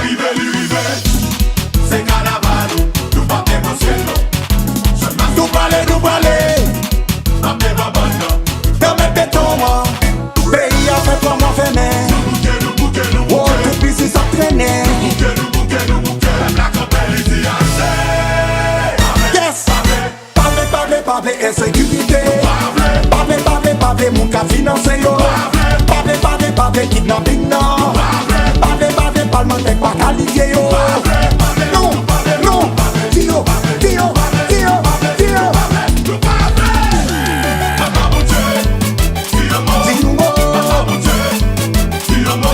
Arrivé, l'urivé, c'est carnaval, nous pas émotionnel. Nous parler, pas de babana. Dans mes bétons, pays a fait comme on fait, mais Nous bouquet, oh, tout puisse s'entraîner. nous bouquet, la campagne ici assez. Yes, parler, insécurité. Parler, mon cas financier. Parler, kidnapping, non. Parler, parlementaire, pas qualifié. Non, Dio.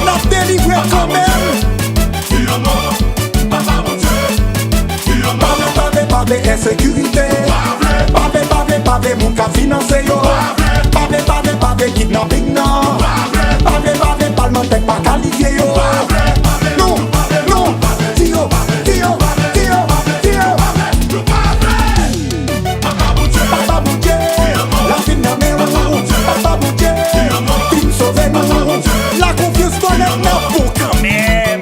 N'a délivré quand même. Parler, insécurité. Parler, mon cas financier. Parler, kidnapping, non. Parler, parlementaire, pas qualifié. Non, Dio. Papa Boudier, la vie n'a même Papa Boudier, tu me sauves nous. La confiance qu'on a pour quand même.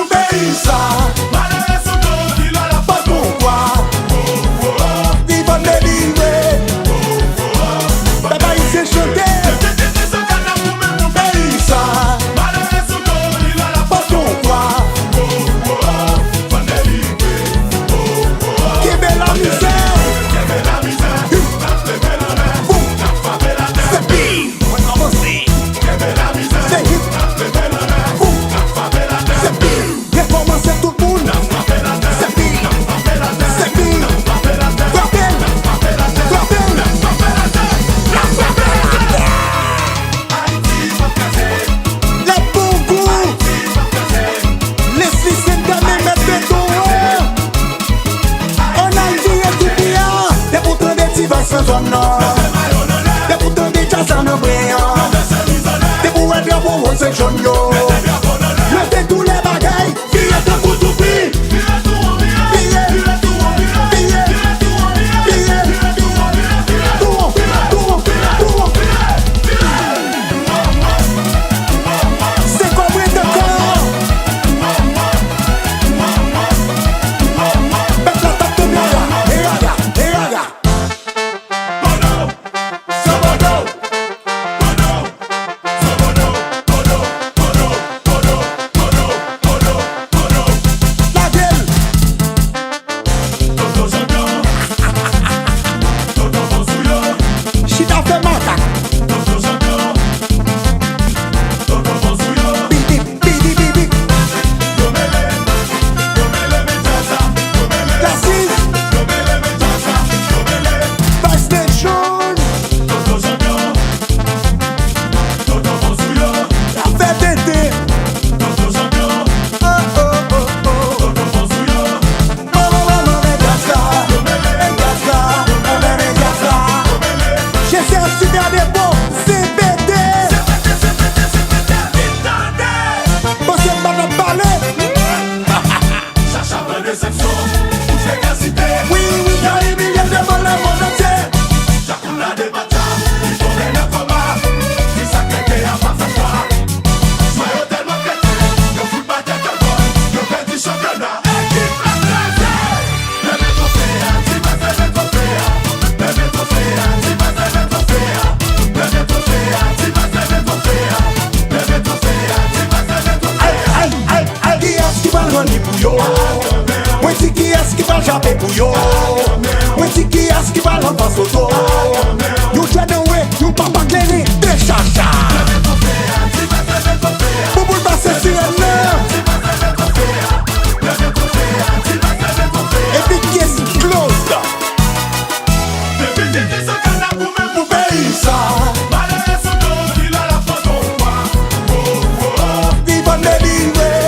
Pays ça, pas pourquoi. Ils vont délivrer. Papa il s'est chanté. Pays ça, pas pourquoi. Qui met la misère. C'est pire. On va commencer. C'est hip. C'est pire. Réformer tout le monde. C'est pire. C'est pire. Les bons goûts. Les lycées d'année mettent des dons. On a dit et tout bien. Des boutons des petits vaches sans honneur. Des boutons des jazz en brillant. Des bourrées de bon c'est jaune yo. Mettez tous les bagailles. Pillez tout pour tout pire. C'est quoi bruit de corps? Mets la tête de Miaga. La gueule. Chita fait macaque. Bidi. La 6. Vice Station. La fête d'été. J'ai fait un super dépôt. CBD. Bon, c'est pas de parler. Oui, dans les milliers de dans le monde entier. Qui est-ce qui va le rendre pour yo? Moi dis qui est-ce qui va japper pour yo? Moi dis qui est-ce qui va l'en passer au dos? You try to way, you papa cleaning, des chacha. Pour vous passer sur un air. Et puis qui est close? Pour pays ça. Ils vont délivrer.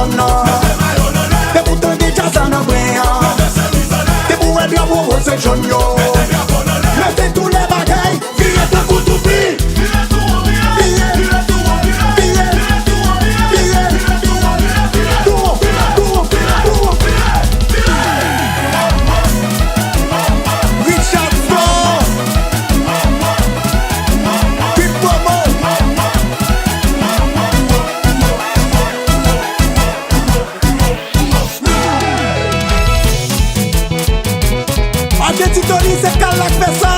Saint-Antoine non. Te pou tan de jazz an an breyan. Te pou wè drapeau rose et jaune yo. Mettez tous les bagailles, virez tout pour tout prix. Richard Ford, Big Momo. Ake Titoli, c'est Karl qui fait ça.